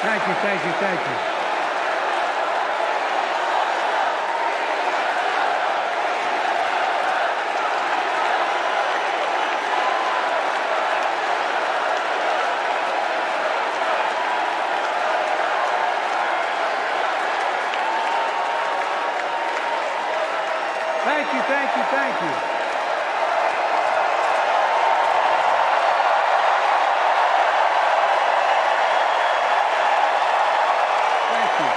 Thank you, thank you, thank you. Thank you, thank you, thank you. Thank you.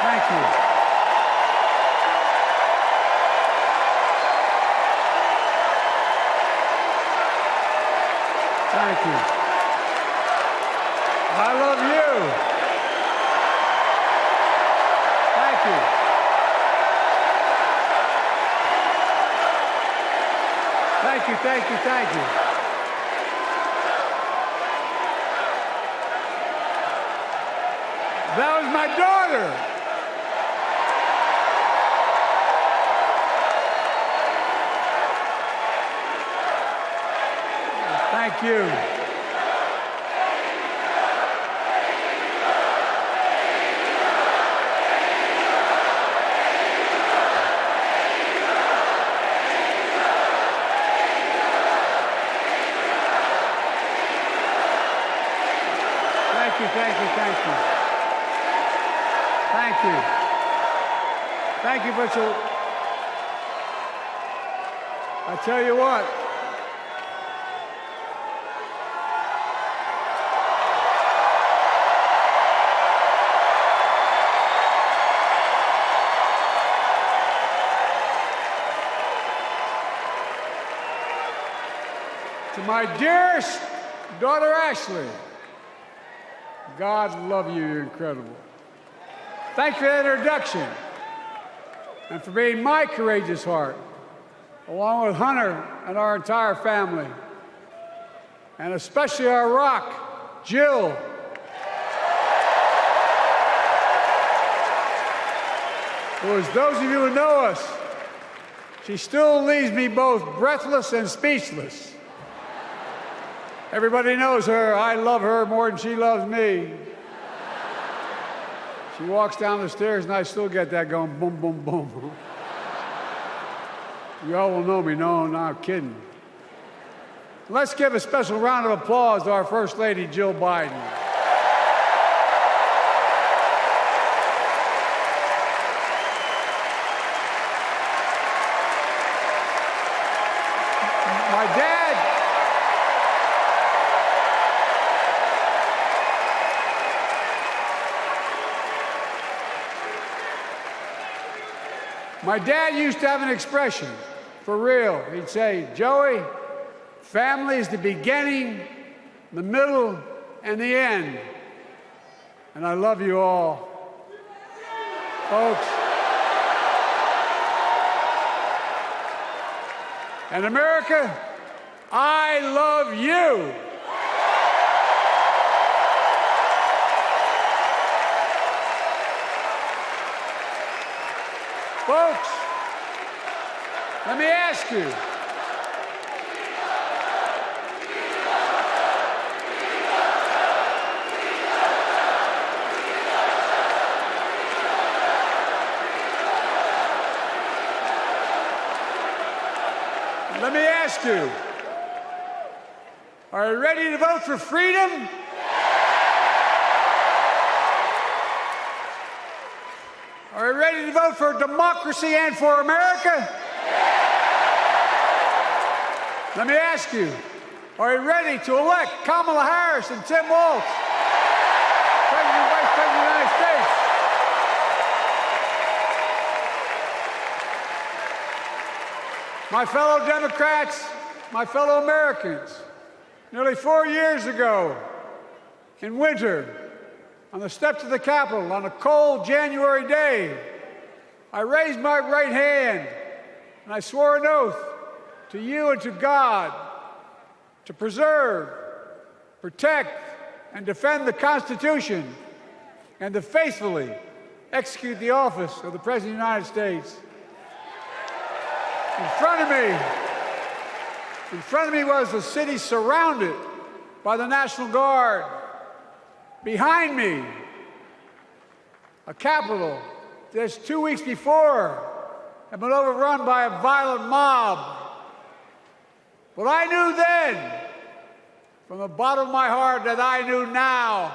Thank you. Thank you. I love you. Thank you. Thank you, thank you, thank you. That was my daughter. Thank you. Thank you, thank you, thank you. Thank you. Thank you, Butcher. I tell you what. To my dearest daughter, Ashley, God love you, you're incredible. Thank you for that introduction and for being my courageous heart, along with Hunter and our entire family, and especially our rock, Jill. Who, as those of you who know us, she still leaves me both breathless and speechless. Everybody knows her. I love her more than she loves me. She walks down the stairs and I still get that going boom, boom, boom. You all will know me. No, not kidding. Let's give a special round of applause to our First Lady, Jill Biden. My dad used to have an expression, for real. He'd say, Joey, family is the beginning, the middle, and the end. And I love you all. Folks. And America, I love you. Folks, let me ask you. Let me ask you. Are you ready to vote for freedom? Are you ready to vote for democracy and for America? Let me ask you, are you ready to elect Kamala Harris and Tim Walz, President and Vice President of the United States? My fellow Democrats, my fellow Americans, nearly 4 years ago, in winter, on the steps of the Capitol on a cold January day, I raised my right hand and I swore an oath to you and to God to preserve, protect, and defend the Constitution and to faithfully execute the office of the President of the United States. In front of me was a city surrounded by the National Guard. Behind me, a Capitol just 2 weeks before had been overrun by a violent mob. But I knew then, from the bottom of my heart, that I knew now,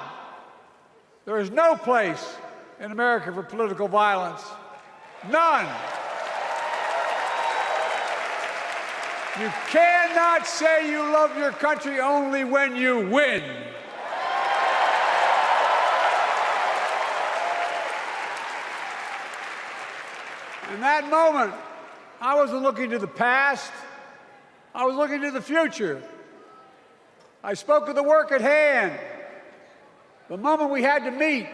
there is no place in America for political violence. None. You cannot say you love your country only when you win. In that moment, I wasn't looking to the past. I was looking to the future. I spoke of the work at hand, the moment we had to meet.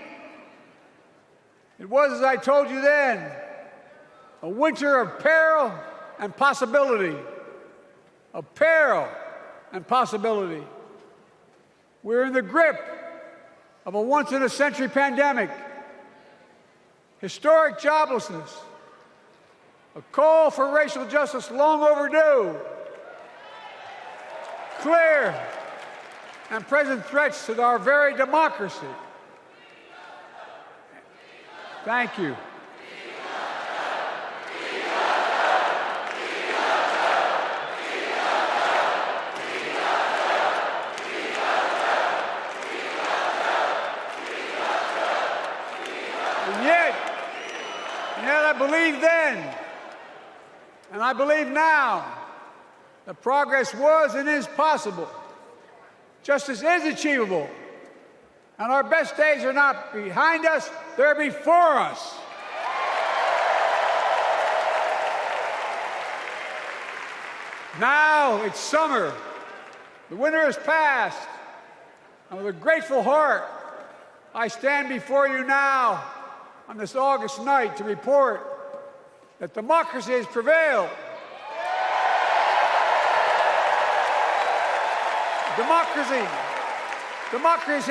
It was, as I told you then, a winter of peril and possibility. Of peril and possibility. We're in the grip of a once-in-a-century pandemic, historic joblessness, a call for racial justice long overdue, clear and present threats to our very democracy. Thank you. And yet I believed then, and I believe now, that progress was and is possible. Justice is achievable. And our best days are not behind us, they're before us. Now it's summer. The winter has passed. And with a grateful heart, I stand before you now on this August night to report that democracy has prevailed. Democracy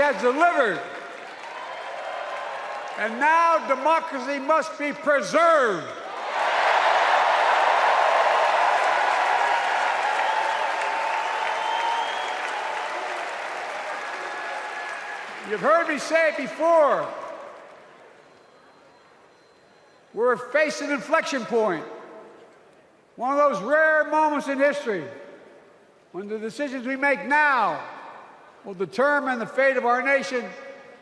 has delivered. And now democracy must be preserved. You've heard me say it before. We're facing an inflection point. One of those rare moments in history when the decisions we make now will determine the fate of our nation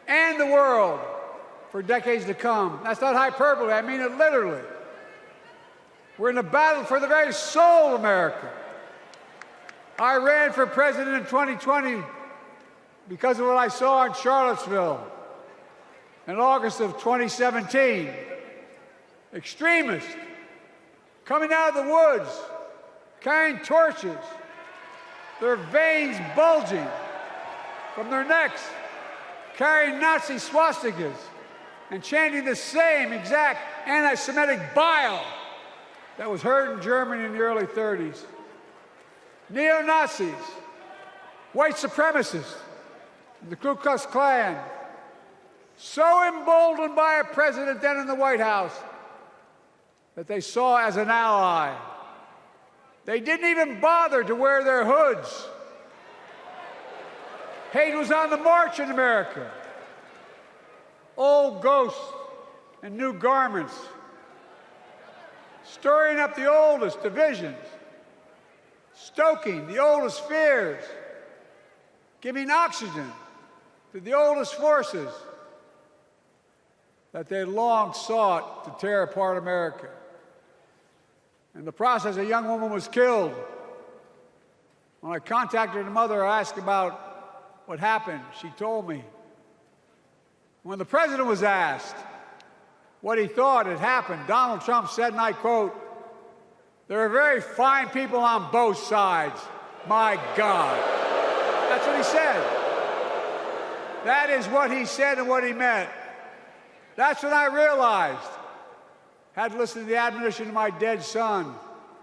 and the world for decades to come. That's not hyperbole, I mean it literally. We're in a battle for the very soul of America. I ran for president in 2020 because of what I saw in Charlottesville in August of 2017. Extremists coming out of the woods, carrying torches, their veins bulging from their necks, carrying Nazi swastikas, and chanting the same exact anti-Semitic bile that was heard in Germany in the early 30s. Neo-Nazis, white supremacists, the Ku Klux Klan, so emboldened by a president then in the White House that they saw as an ally. They didn't even bother to wear their hoods. Hate was on the march in America. Old ghosts and new garments, stirring up the oldest divisions, stoking the oldest fears, giving oxygen to the oldest forces that they long sought to tear apart America. In the process, a young woman was killed. When I contacted her mother, I asked about what happened. She told me. When the president was asked what he thought had happened, Donald Trump said, and I quote, "There are very fine people on both sides. My God." That's what he said. That is what he said and what he meant. That's when I realized, had to listen to the admonition of my dead son,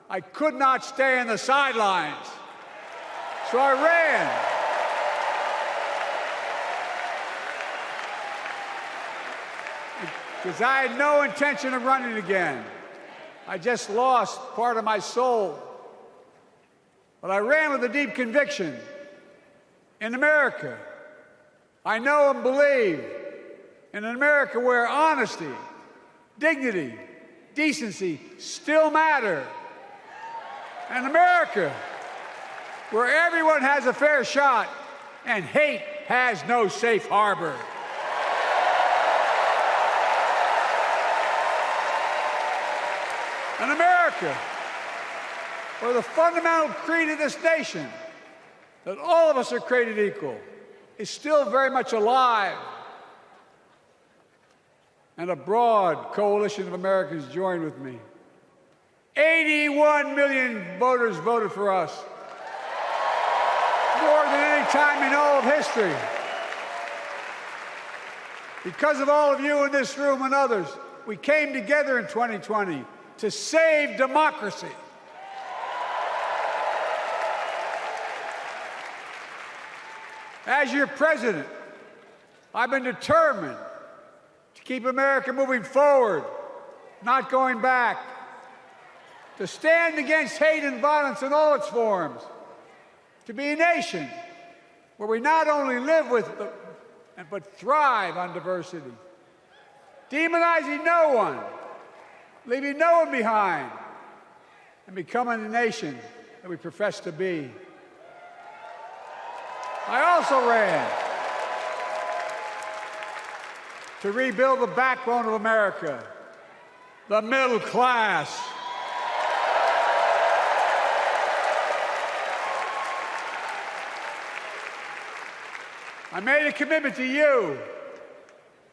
I could not stay in the sidelines. So I ran. because I had no intention of running again. I just lost part of my soul. But I ran with a deep conviction. In America, I know and believe in an America where honesty, dignity, decency still matter. An America where everyone has a fair shot and hate has no safe harbor. An America where the fundamental creed of this nation, that all of us are created equal, is still very much alive. And a broad coalition of Americans joined with me. 81 million voters voted for us, more than any time in all of history. Because of all of you in this room and others, we came together in 2020 to save democracy. As your president, I've been determined to keep America moving forward, not going back, to stand against hate and violence in all its forms, to be a nation where we not only live with but thrive on diversity, demonizing no one, leaving no one behind, and becoming the nation that we profess to be. I also ran to rebuild the backbone of America, the middle class. I made a commitment to you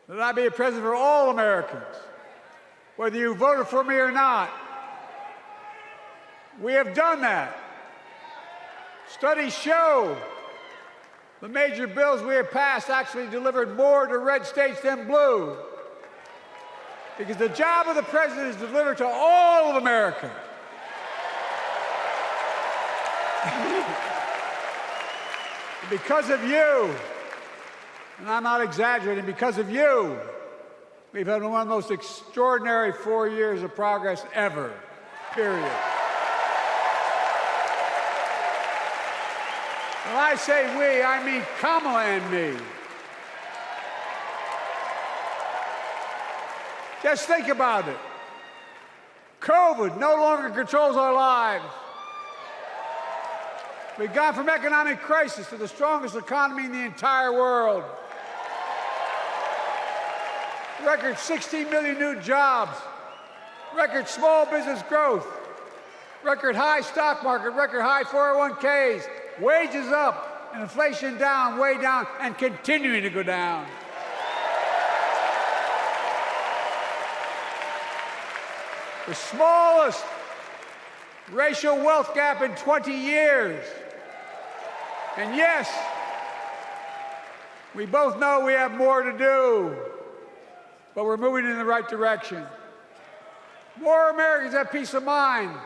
that I be a president for all Americans, whether you voted for me or not. We have done that. Studies show the major bills we have passed actually delivered more to red states than blue, because the job of the president is to deliver to all of America. Because of you, and I'm not exaggerating, because of you, we've had one of the most extraordinary 4 years of progress ever, period. When I say we, I mean Kamala and me. Just think about it. COVID no longer controls our lives. We've gone from economic crisis to the strongest economy in the entire world. Record 16 million new jobs, record small business growth, record high stock market, record high 401ks, wages up, and inflation down, way down, and continuing to go down. The smallest racial wealth gap in 20 years. And yes, we both know we have more to do, but we're moving in the right direction. More Americans have peace of mind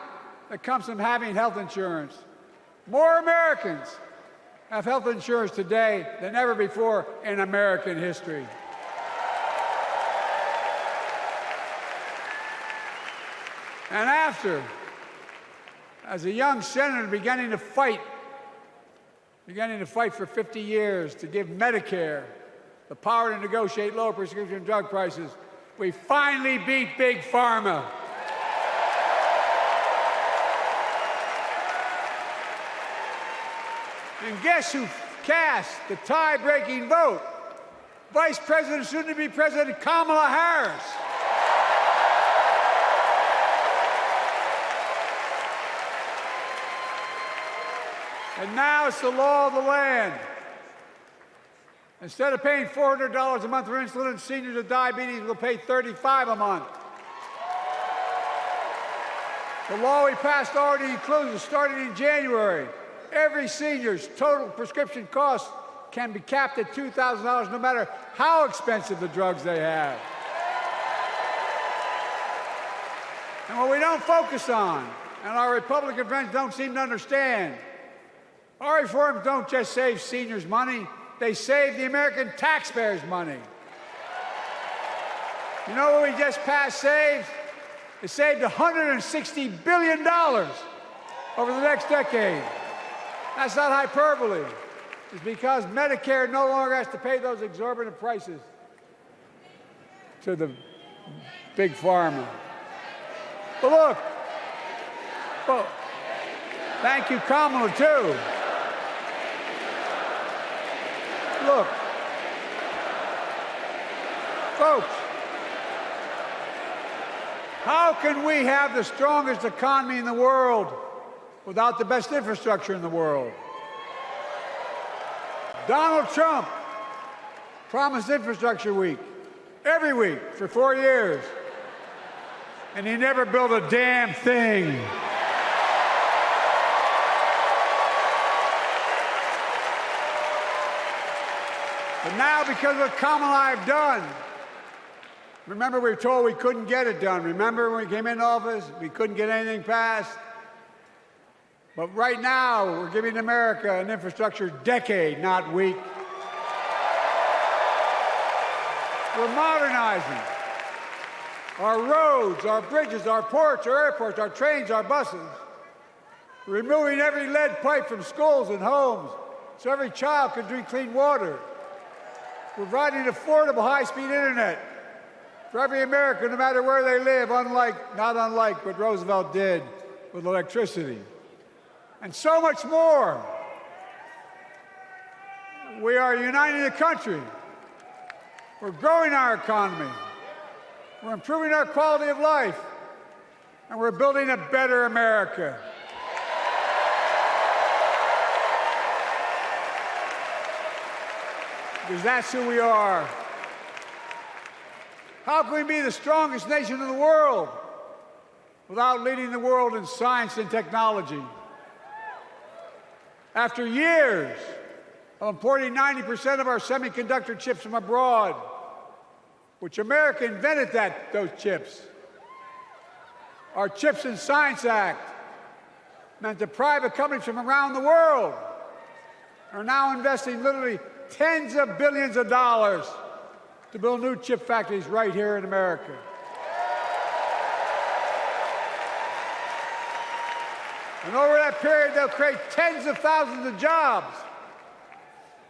that comes from having health insurance. More Americans have health insurance today than ever before in American history. And after, as a young senator beginning to fight for 50 years to give Medicare the power to negotiate low prescription drug prices, we finally beat Big Pharma. And guess who cast the tie-breaking vote? Vice President, soon-to-be President Kamala Harris. And now it's the law of the land. Instead of paying $400 a month for insulin, seniors with diabetes will pay $35 a month. The law we passed already includes, starting in January, every senior's total prescription cost can be capped at $2,000 no matter how expensive the drugs they have. And what we don't focus on, and our Republican friends don't seem to understand, our reforms don't just save seniors money, they save the American taxpayers money. You know what we just passed saved? It saved $160 billion over the next decade. That's not hyperbole. It's because Medicare no longer has to pay those exorbitant prices to the big pharma. But look, well, thank you, Kamala, too. Look, folks, how can we have the strongest economy in the world without the best infrastructure in the world? Donald Trump promised Infrastructure Week every week for 4 years, and he never built a damn thing. But now, because of what Kamala and I have done, remember we were told we couldn't get it done. Remember when we came into office, we couldn't get anything passed? But right now, we're giving America an infrastructure decade, not week. We're modernizing our roads, our bridges, our ports, our airports, our trains, our buses. We're removing every lead pipe from schools and homes so every child can drink clean water. We're providing affordable high-speed internet for every American, no matter where they live, not unlike what Roosevelt did with electricity. And so much more. We are uniting the country. We're growing our economy. We're improving our quality of life. And we're building a better America. Because that's who we are. How can we be the strongest nation in the world without leading the world in science and technology? After years of importing 90% of our semiconductor chips from abroad, which America invented those chips, our Chips and Science Act meant that private companies from around the world are now investing literally tens of billions of dollars to build new chip factories right here in America. And over that period, they'll create tens of thousands of jobs.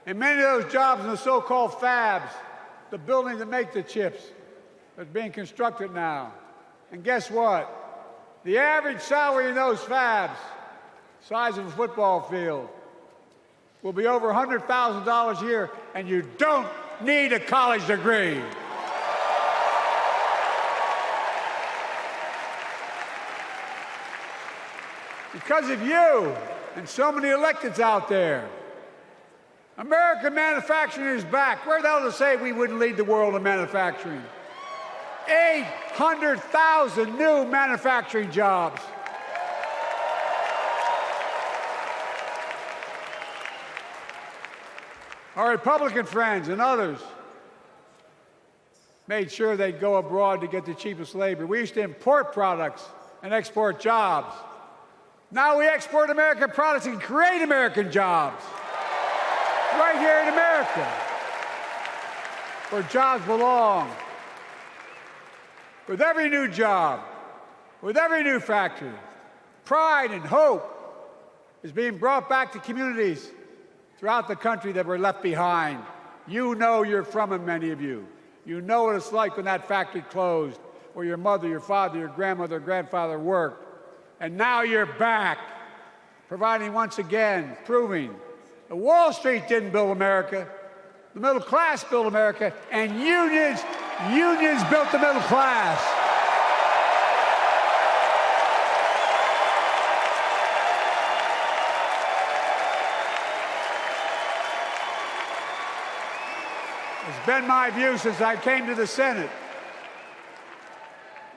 And many of those jobs in the so-called fabs, the buildings that make the chips, that's being constructed now. And guess what? The average salary in those fabs, size of a football field, will be over $100,000 a year, and you don't need a college degree. Because of you and so many electeds out there, American manufacturing is back. Where the hell to say we wouldn't lead the world in manufacturing? 800,000 new manufacturing jobs. Our Republican friends and others made sure they'd go abroad to get the cheapest labor. We used to import products and export jobs. Now we export American products and create American jobs right here in America, where jobs belong. With every new job, with every new factory, pride and hope is being brought back to communities throughout the country that were left behind. You know you're from them, many of you. You know what it's like when that factory closed, where your mother, your father, your grandmother, or grandfather worked. And now you're back, providing once again, proving that Wall Street didn't build America, the middle class built America, and unions built the middle class. It's been my view since I came to the Senate.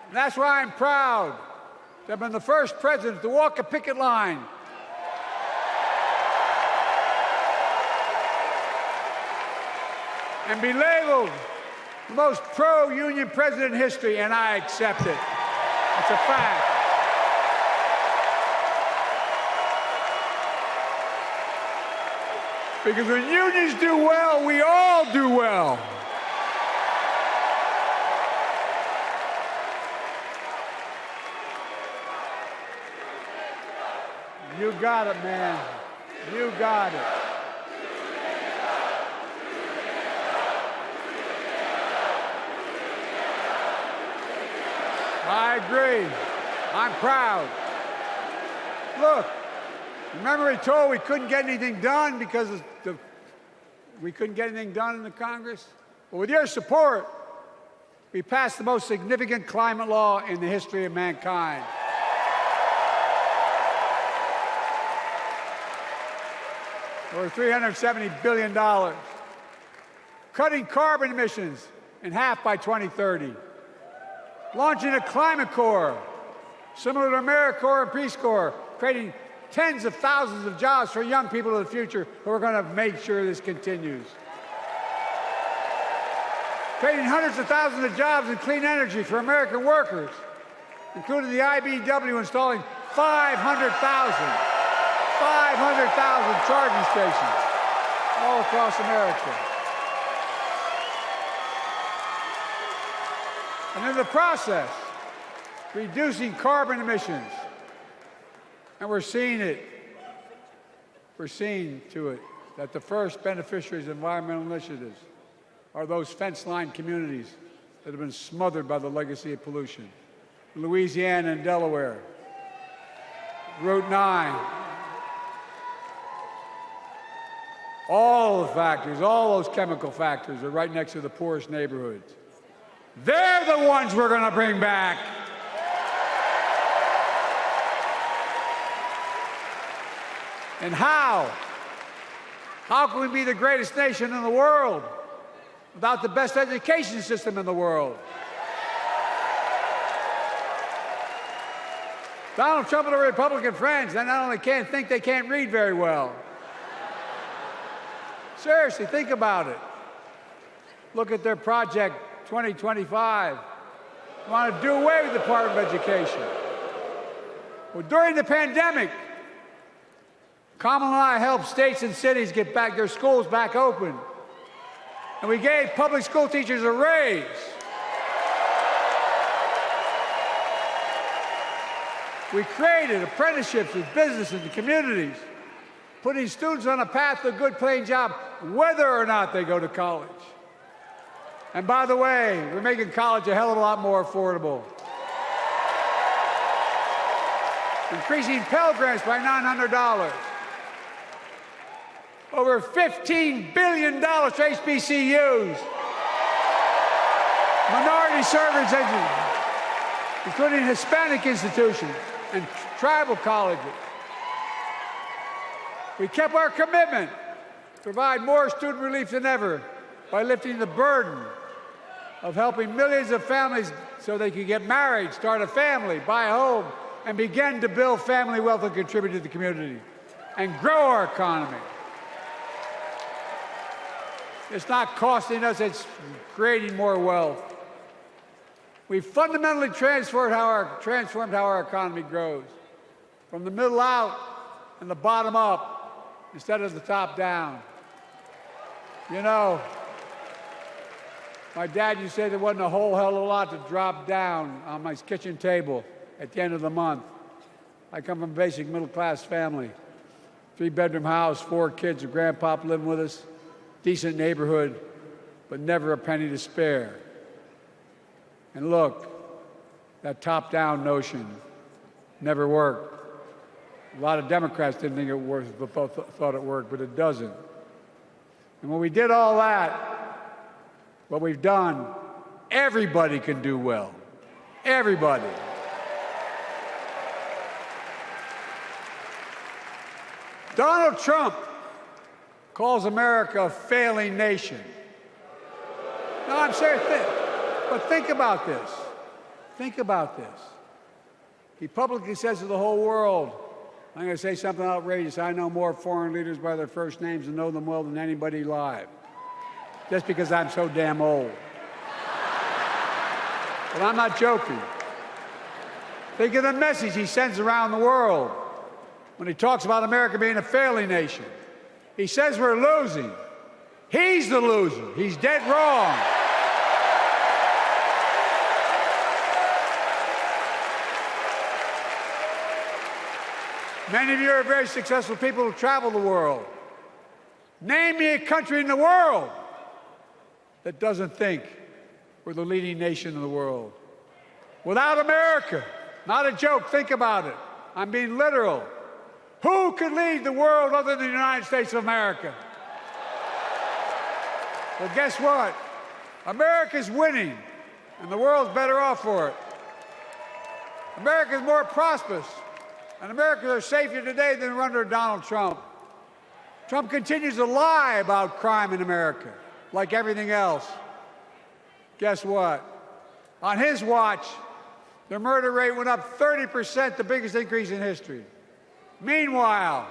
And that's why I'm proud to have been the first president to walk a picket line and be labeled the most pro-union president in history, and I accept it. It's a fact. Because when unions do well, we all do well. You got it, man. You got it. I agree. I'm proud. Look, remember he told we couldn't get anything done because we couldn't get anything done in the Congress? Well, with your support, we passed the most significant climate law in the history of mankind. Over $370 billion. Cutting carbon emissions in half by 2030. Launching a climate corps, similar to AmeriCorps and Peace Corps, creating tens of thousands of jobs for young people of the future who are going to make sure this continues. Creating hundreds of thousands of jobs in clean energy for American workers, including the IBEW installing 500,000 charging stations all across America. And in the process, reducing carbon emissions. And we're seeing it. We're seeing to it that the first beneficiaries of environmental initiatives are those fence-line communities that have been smothered by the legacy of pollution. Louisiana and Delaware, Route 9, all the factories, all those chemical factories are right next to the poorest neighborhoods. They're the ones we're going to bring back. And how? How can we be the greatest nation in the world without the best education system in the world? Donald Trump and the Republican friends, they not only can't think, they can't read very well. Seriously, think about it. Look at their Project 2025. They want to do away with the Department of Education. Well, during the pandemic, Kamala and I helped states and cities get back their schools back open. And we gave public school teachers a raise. We created apprenticeships with businesses and communities, putting students on a path to a good paying job, whether or not they go to college. And by the way, we're making college a hell of a lot more affordable. Increasing Pell Grants by $900. Over $15 billion to HBCUs. Minority service education, including Hispanic institutions and tribal colleges. We kept our commitment to provide more student relief than ever by lifting the burden of helping millions of families so they could get married, start a family, buy a home, and begin to build family wealth and contribute to the community and grow our economy. It's not costing us, it's creating more wealth. We've fundamentally transformed how our economy grows, from the middle out and the bottom up, instead of the top down. You know, my dad used to say there wasn't a whole hell of a lot to drop down on my kitchen table at the end of the month. I come from a basic middle-class family, 3-bedroom house, 4 kids, a grandpa living with us, decent neighborhood, but never a penny to spare. And look, that top-down notion never worked. A lot of Democrats didn't think it worked, but thought it worked, but it doesn't. And when we did all that, what we've done, everybody can do well. Everybody. Donald Trump calls America a failing nation. No, I'm serious. But think about this. Think about this. He publicly says to the whole world, I'm going to say something outrageous. I know more foreign leaders by their first names and know them well than anybody alive. Just because I'm so damn old. But I'm not joking. Think of the message he sends around the world when he talks about America being a failing nation. He says we're losing. He's the loser. He's dead wrong. Many of you are very successful people who travel the world. Name me a country in the world that doesn't think we're the leading nation in the world. Without America, not a joke, think about it. I'm being literal. Who could lead the world other than the United States of America? Well, guess what? America's winning, and the world's better off for it. America's more prosperous, and Americans are safer today than under Donald Trump. Trump continues to lie about crime in America, like everything else. Guess what? On his watch, the murder rate went up 30%, the biggest increase in history. Meanwhile,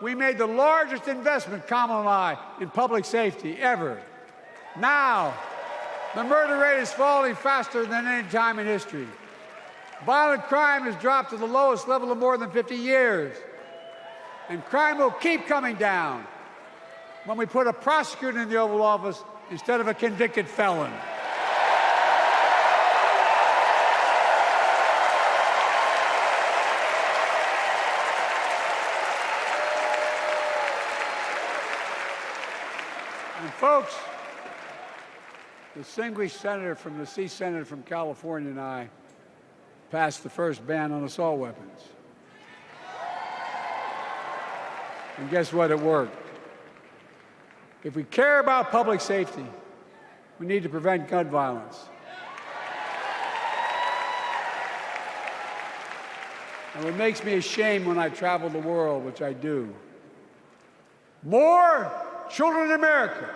we made the largest investment, Kamala and I, in public safety ever. Now, the murder rate is falling faster than any time in history. Violent crime has dropped to the lowest level of more than 50 years. And crime will keep coming down when we put a prosecutor in the Oval Office instead of a convicted felon. And folks, the distinguished senator from the Senator from California and I passed the first ban on assault weapons. And guess what? It worked. If we care about public safety, we need to prevent gun violence. And what makes me ashamed when I travel the world, which I do, more children in America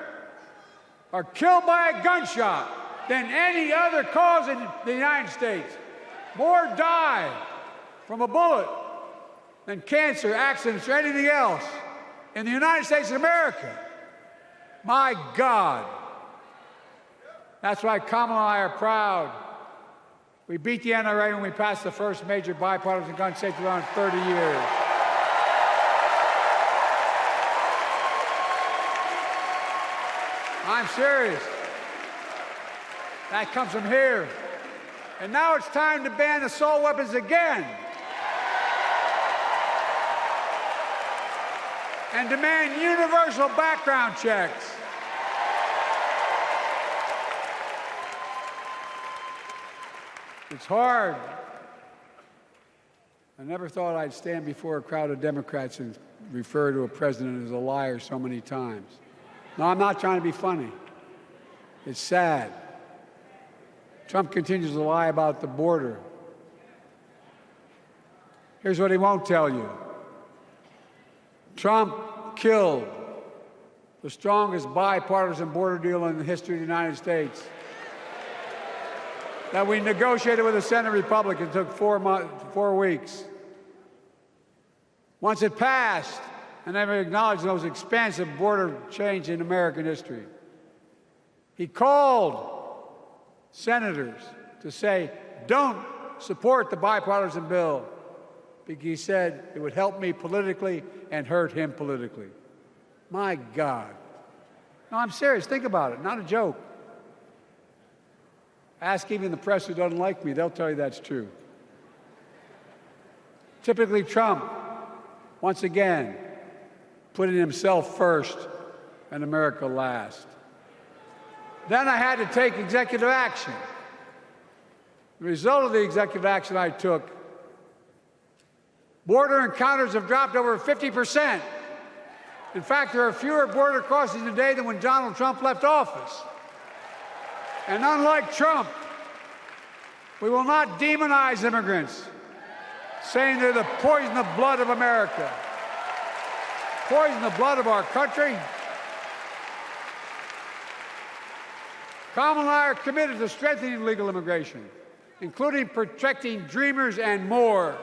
are killed by a gunshot than any other cause in the United States. More die from a bullet than cancer, accidents, or anything else in the United States of America. My God. That's why Kamala and I are proud. We beat the NRA when we passed the first major bipartisan gun safety law in 30 years. I'm serious. That comes from here. And now it's time to ban assault weapons again. And demand universal background checks. It's hard. I never thought I'd stand before a crowd of Democrats and refer to a president as a liar so many times. No, I'm not trying to be funny. It's sad. Trump continues to lie about the border. Here's what he won't tell you. Trump killed the strongest bipartisan border deal in the history of the United States that we negotiated with the Senate Republicans. It took 4 weeks. Once it passed, and never acknowledged the most expansive border change in American history, he called senators to say, don't support the bipartisan bill, because he said it would help me politically and hurt him politically. My God. No, I'm serious. Think about it. Not a joke. Ask even the press who doesn't like me. They'll tell you that's true. Typically, Trump, once again, putting himself first and America last. Then I had to take executive action. The result of the executive action I took, border encounters have dropped over 50%. In fact, there are fewer border crossings today than when Donald Trump left office. And unlike Trump, we will not demonize immigrants, saying they're the poison of blood of America, poison the blood of our country. Kamala and I are committed to strengthening legal immigration, including protecting dreamers and more.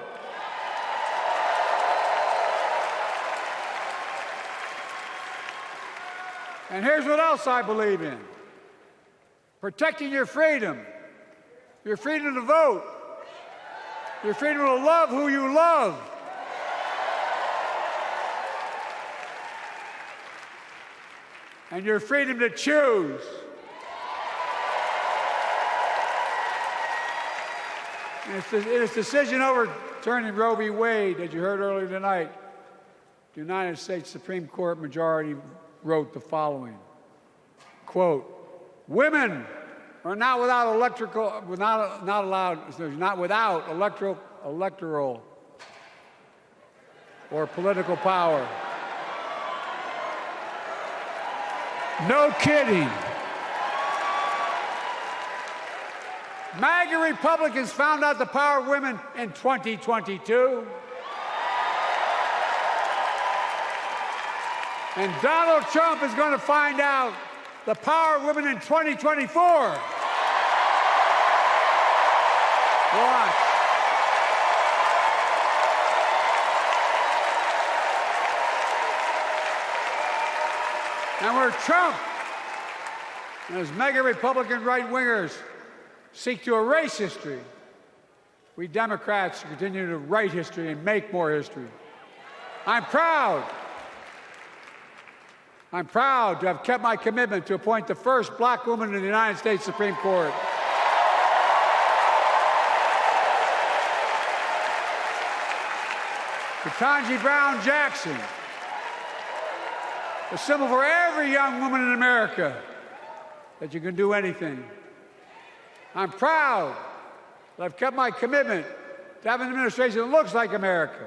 And here's what else I believe in. Protecting your freedom to vote, your freedom to love who you love, and your freedom to choose. In its decision overturning Roe v. Wade, as you heard earlier tonight, the United States Supreme Court majority wrote the following, quote, "Women are not without electoral or political power." No kidding. MAGA Republicans found out the power of women in 2022. And Donald Trump is going to find out the power of women in 2024. Watch. And where Trump and his mega Republican right-wingers seek to erase history, we Democrats continue to write history and make more history. I'm proud to have kept my commitment to appoint the first black woman in the United States Supreme Court. Ketanji Brown Jackson, a symbol for every young woman in America that you can do anything. I'm proud that I've kept my commitment to have an administration that looks like America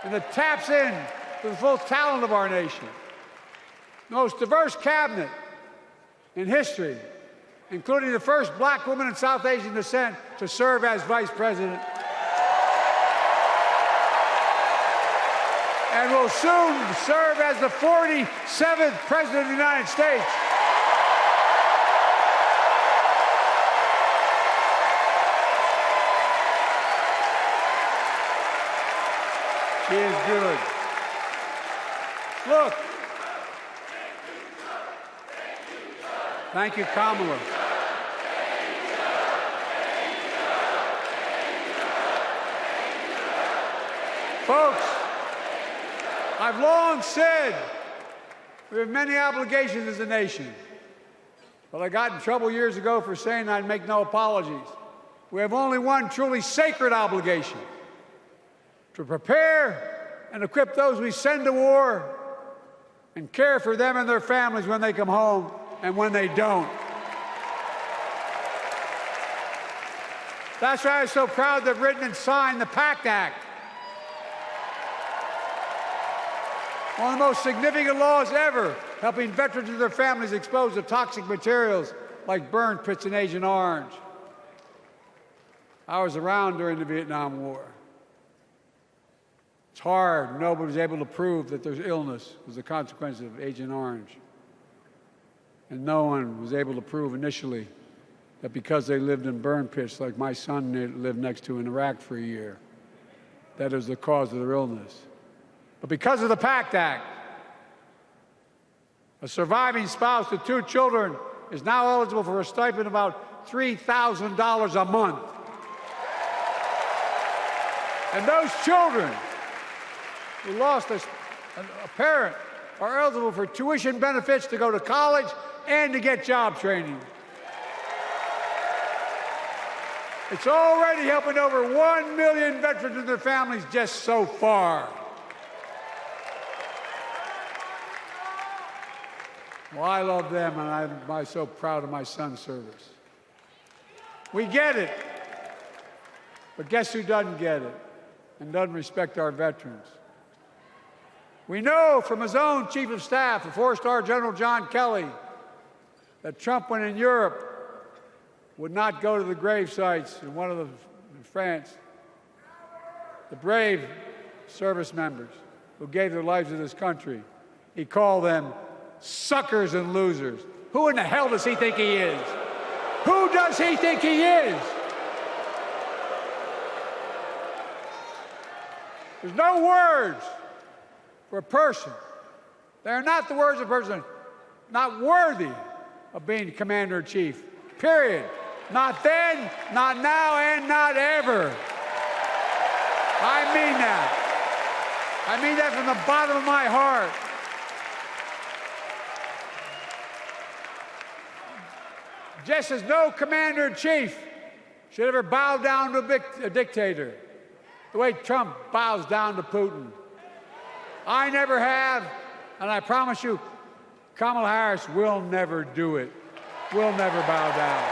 and that taps in to the full talent of our nation. The most diverse cabinet in history, including the first black woman of South Asian descent to serve as vice president, and will soon serve as the 47th president of the United States. She is good. Look. Thank you, Kamala. Folks, I've long said we have many obligations as a nation, but I got in trouble years ago for saying I'd make no apologies. We have only one truly sacred obligation: to prepare and equip those we send to war and care for them and their families when they come home and when they don't. That's why I'm so proud to have written and signed the PACT Act, one of the most significant laws ever, helping veterans and their families exposed to toxic materials like burn pits in Agent Orange. I was around during the Vietnam War. It's hard. Nobody was able to prove that there's illness was a consequence of Agent Orange. And no one was able to prove initially that because they lived in burn pits like my son lived next to in Iraq for a year, that is the cause of their illness. But because of the PACT Act, a surviving spouse with 2 children is now eligible for a stipend of about $3,000 a month. And those children who lost a parent are eligible for tuition benefits to go to college and to get job training. It's already helping over 1 million veterans and their families just so far. Well, I love them, and I'm so proud of my son's service. We get it, but guess who doesn't get it and doesn't respect our veterans? We know from his own chief of staff, the 4-star General John Kelly, that Trump, when in Europe, would not go to the grave sites in France. The brave service members who gave their lives to this country. He called them suckers and losers. Who in the hell does he think he is? Who does he think he is? There's no words for a person. They are not the words of a person not worthy of being commander-in-chief, period. Not then, not now, and not ever. I mean that. I mean that from the bottom of my heart. Just as no commander-in-chief should ever bow down to a dictator the way Trump bows down to Putin. I never have, and I promise you, Kamala Harris will never do it. Will never bow down.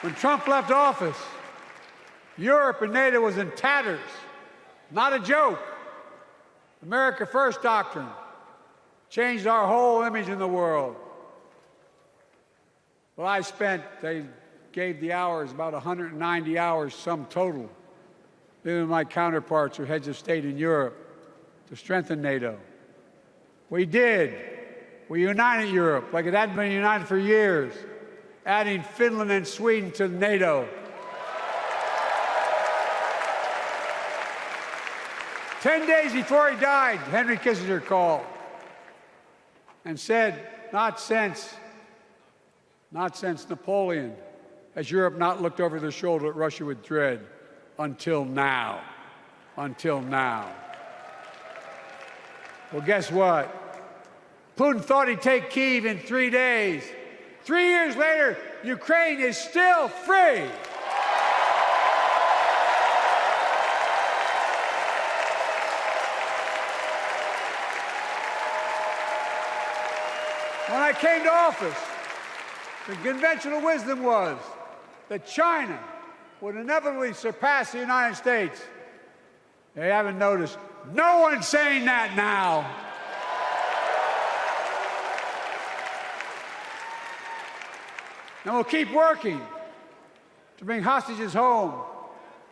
When Trump left office, Europe and NATO was in tatters. Not a joke. America First doctrine changed our whole image in the world. Well, they gave the hours, about 190 hours sum total, even my counterparts or heads of state in Europe, to strengthen NATO. We did. We united Europe like it hadn't been united for years, adding Finland and Sweden to NATO. 10 days before he died, Henry Kissinger called and said, not since Napoleon has Europe not looked over their shoulder at Russia with dread, until now. Until now. Well, guess what? Putin thought he'd take Kyiv in 3 days. 3 years later, Ukraine is still free. When I came to office, the conventional wisdom was that China would inevitably surpass the United States. They haven't noticed. No one's saying that now. And we'll keep working to bring hostages home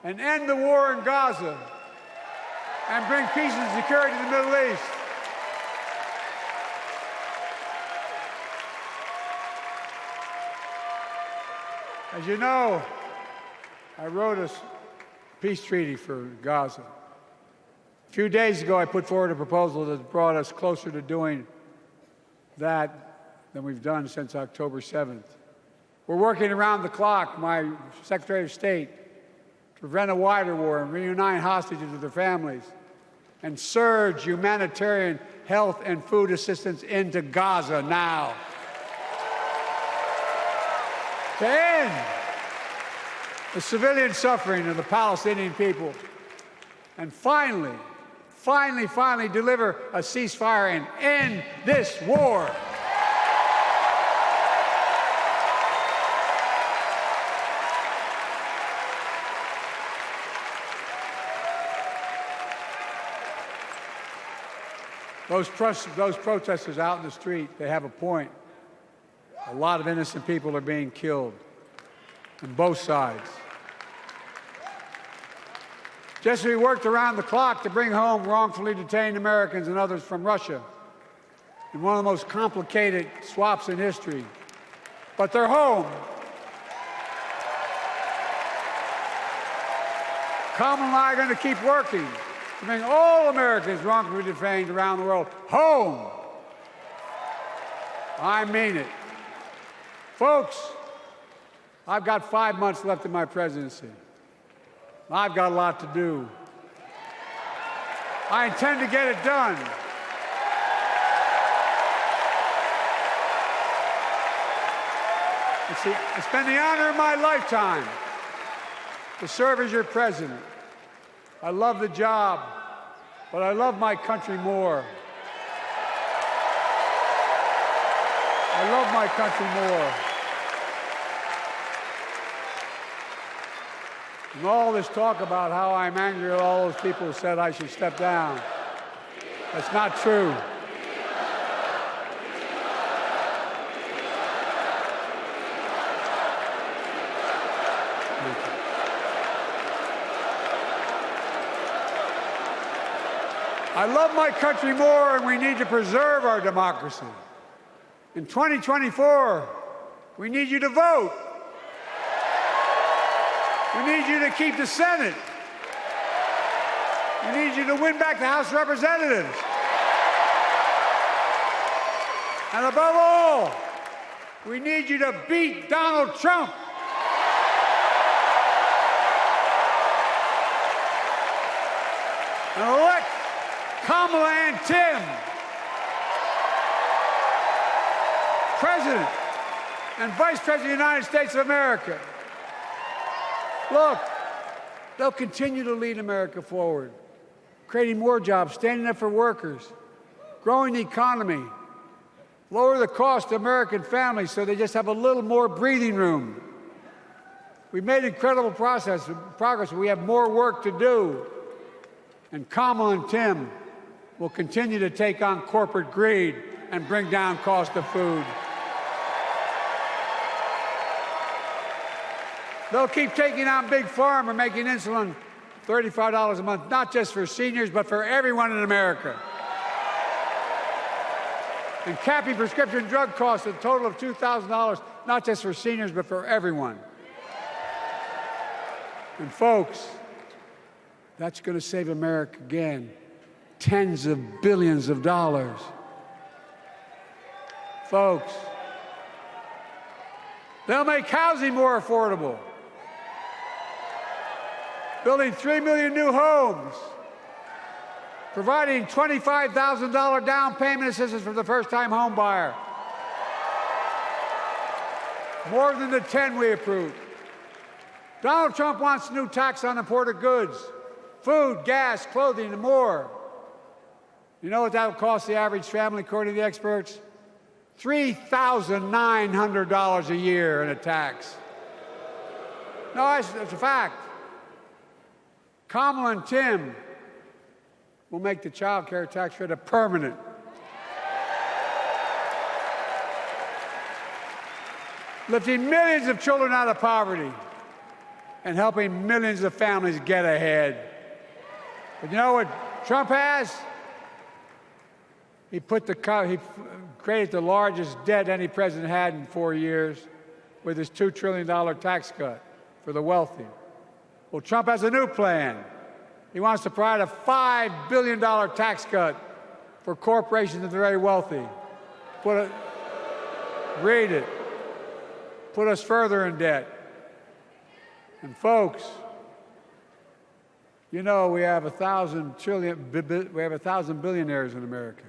and end the war in Gaza and bring peace and security to the Middle East. As you know, I wrote a peace treaty for Gaza. A few days ago, I put forward a proposal that brought us closer to doing that than we've done since October 7th. We're working around the clock, my Secretary of State, to prevent a wider war and reunite hostages with their families and surge humanitarian health and food assistance into Gaza now. To end the civilian suffering of the Palestinian people, and finally deliver a ceasefire and end this war. Those protesters out in the street, they have a point. A lot of innocent people are being killed on both sides. Just as we worked around the clock to bring home wrongfully detained Americans and others from Russia in one of the most complicated swaps in history, but they're home. Kamala and I are going to keep working to bring all Americans wrongfully detained around the world home. I mean it. Folks, I've got 5 months left in my presidency. I've got a lot to do. I intend to get it done. It's been the honor of my lifetime to serve as your president. I love the job, but I love my country more. I love my country more. And all this talk about how I'm angry at all those people who said I should step down, that's not true. I love my country more, and we need to preserve our democracy. In 2024, we need you to vote. We need you to keep the Senate. We need you to win back the House of Representatives. And above all, we need you to beat Donald Trump. And elect Kamala and Tim president and Vice President of the United States of America. Look, they'll continue to lead America forward, creating more jobs, standing up for workers, growing the economy, lower the cost to American families so they just have a little more breathing room. We've made incredible progress, but we have more work to do. And Kamala and Tim will continue to take on corporate greed and bring down cost of food. They'll keep taking on Big Pharma, making insulin $35 a month, not just for seniors, but for everyone in America. And capping prescription drug costs at a total of $2,000, not just for seniors, but for everyone. And folks, that's going to save America again tens of billions of dollars. Folks, they'll make housing more affordable, building 3 million new homes, providing $25,000 down payment assistance for the first-time home buyer, more than the 10 we approved. Donald Trump wants a new tax on imported goods, food, gas, clothing, and more. You know what that will cost the average family, according to the experts? $3,900 a year in a tax. No, it's a fact. Kamala and Tim will make the child care tax credit permanent. Lifting millions of children out of poverty and helping millions of families get ahead. But you know what Trump has? He created the largest debt any president had in 4 years with his $2 trillion tax cut for the wealthy. Well, Trump has a new plan. He wants to provide a $5 billion tax cut for corporations and the very wealthy. Read it. Put us further in debt. And folks, you know we have 1,000 billionaires in America.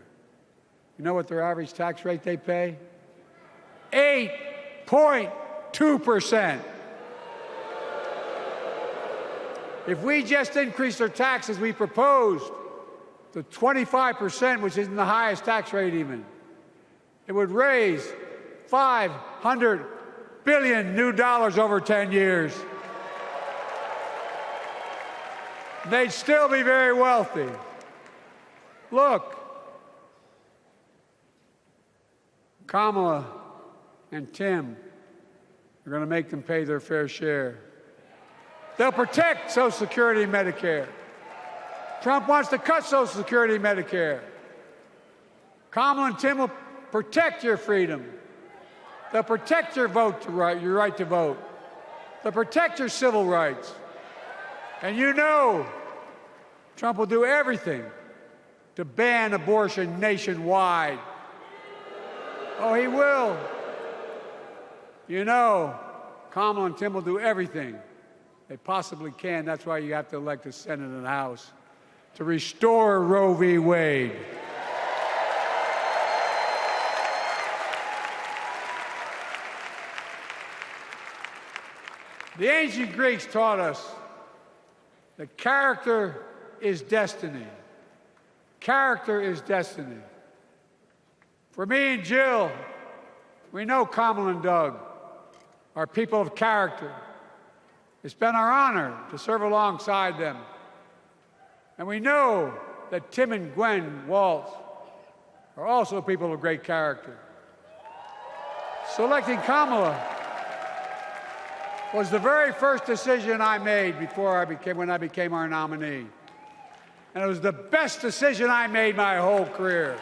You know what their average tax rate they pay? 8.2%. If we just increased our taxes we proposed to 25%, which isn't the highest tax rate even, it would raise $500 billion new dollars over 10 years. They'd still be very wealthy. Look, Kamala and Tim are going to make them pay their fair share. They'll protect Social Security and Medicare. Trump wants to cut Social Security and Medicare. Kamala and Tim will protect your freedom. They'll protect your your right to vote. They'll protect your civil rights. And you know Trump will do everything to ban abortion nationwide. Oh, he will. You know Kamala and Tim will do everything they possibly can. That's why you have to elect a Senate and a House to restore Roe v. Wade. The ancient Greeks taught us that character is destiny. Character is destiny. For me and Jill, we know Kamala and Doug are people of character. It's been our honor to serve alongside them. And we know that Tim and Gwen Walz are also people of great character. Selecting Kamala was the very first decision I made when I became our nominee. And it was the best decision I made my whole career.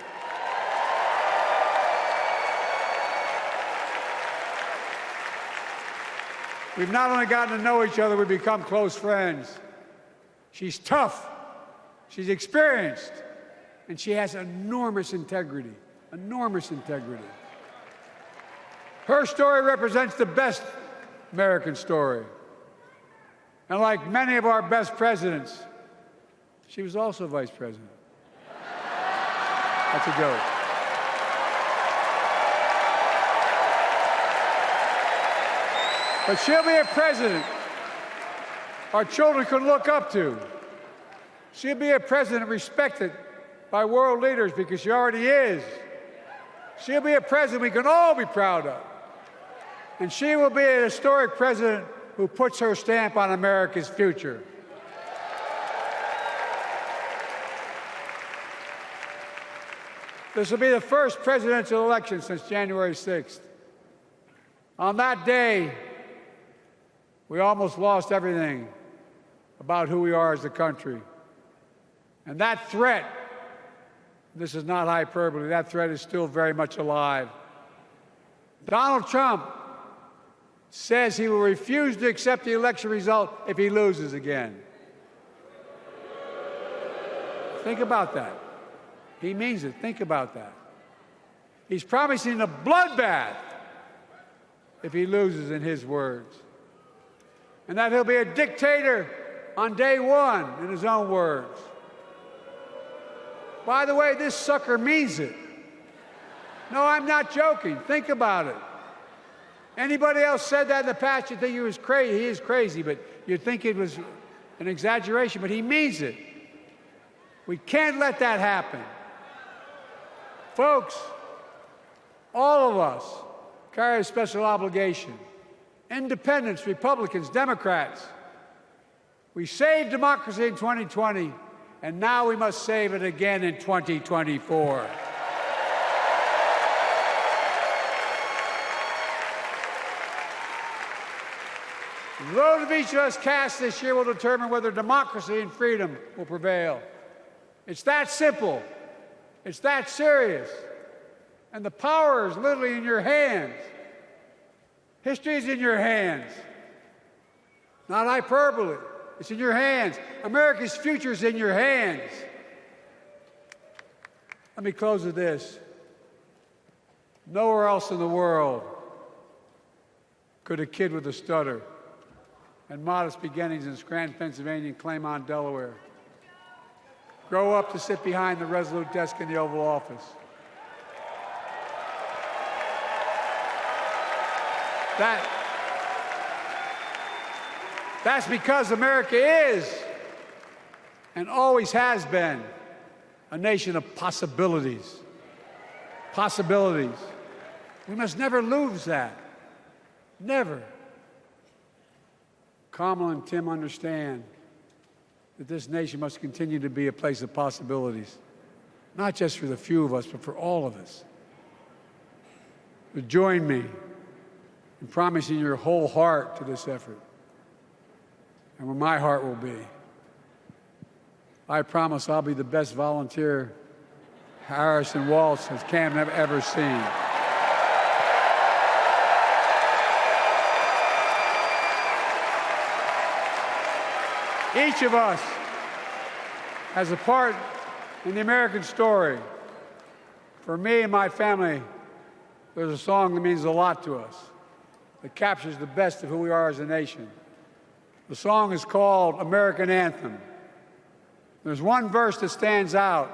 We've not only gotten to know each other, we've become close friends. She's tough, she's experienced, and she has enormous integrity, enormous integrity. Her story represents the best American story. And like many of our best presidents, she was also vice president. That's a joke. But she'll be a president our children can look up to. She'll be a president respected by world leaders because she already is. She'll be a president we can all be proud of. And she will be a historic president who puts her stamp on America's future. This will be the first presidential election since January 6th. On that day, we almost lost everything about who we are as a country. And that threat, this is not hyperbole, that threat is still very much alive. Donald Trump says he will refuse to accept the election result if he loses again. Think about that. He means it. Think about that. He's promising a bloodbath if he loses, in his words. And that he'll be a dictator on day one, in his own words. By the way, this sucker means it. No, I'm not joking. Think about it. Anybody else said that in the past, you'd think he was crazy. He is crazy, but you'd think it was an exaggeration, but he means it. We can't let that happen. Folks, all of us carry a special obligation. Independents, Republicans, Democrats. We saved democracy in 2020, and now we must save it again in 2024. The vote of each of us cast this year will determine whether democracy and freedom will prevail. It's that simple. It's that serious. And the power is literally in your hands. History is in your hands. Not hyperbole. It's in your hands. America's future is in your hands. Let me close with this. Nowhere else in the world could a kid with a stutter and modest beginnings in Scranton, Pennsylvania, and Claymont, Delaware, grow up to sit behind the resolute desk in the Oval Office. That's because America is and always has been a nation of possibilities. Possibilities. We must never lose that. Never. Kamala and Tim understand that this nation must continue to be a place of possibilities, not just for the few of us, but for all of us. But join me in promising your whole heart to this effort, and where my heart will be. I promise I'll be the best volunteer Harris and Walz has Cam ever seen. Each of us has a part in the American story. For me and my family, there's a song that means a lot to us, that captures the best of who we are as a nation. The song is called American Anthem. There's one verse that stands out,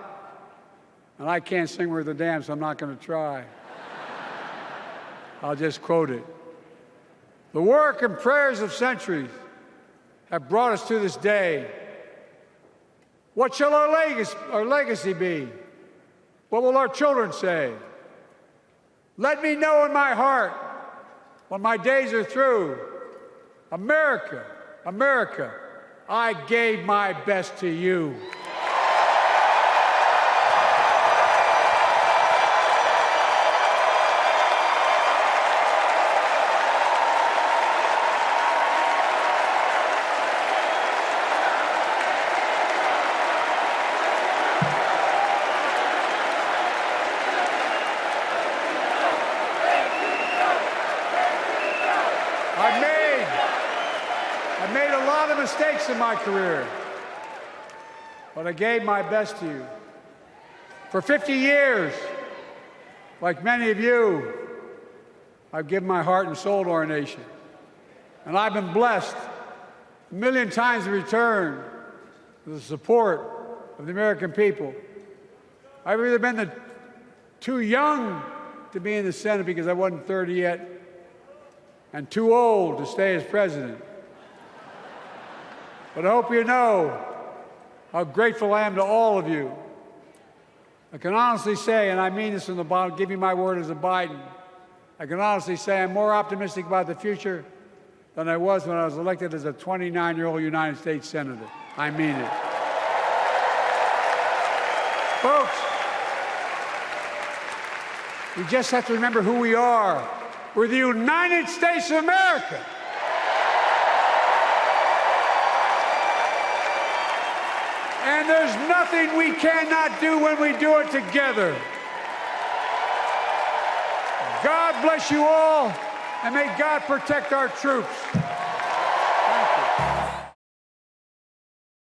and I can't sing worth a damn, so I'm not going to try. I'll just quote it. The work and prayers of centuries have brought us to this day. What shall our legacy be? What will our children say? Let me know in my heart, when my days are through, America, America, I gave my best to you. I've made a lot of mistakes in my career, but I gave my best to you. For 50 years, like many of you, I've given my heart and soul to our nation. And I've been blessed a million times in return with the support of the American people. I've either been too young to be in the Senate because I wasn't 30 yet, and too old to stay as president. But I hope you know how grateful I am to all of you. I can honestly say, and I mean this from the bottom, give you my word as a Biden, I can honestly say I'm more optimistic about the future than I was when I was elected as a 29-year-old United States Senator. I mean it. Folks, we just have to remember who we are. We're the United States of America. And there's nothing we cannot do when we do it together. God bless you all, and may God protect our troops.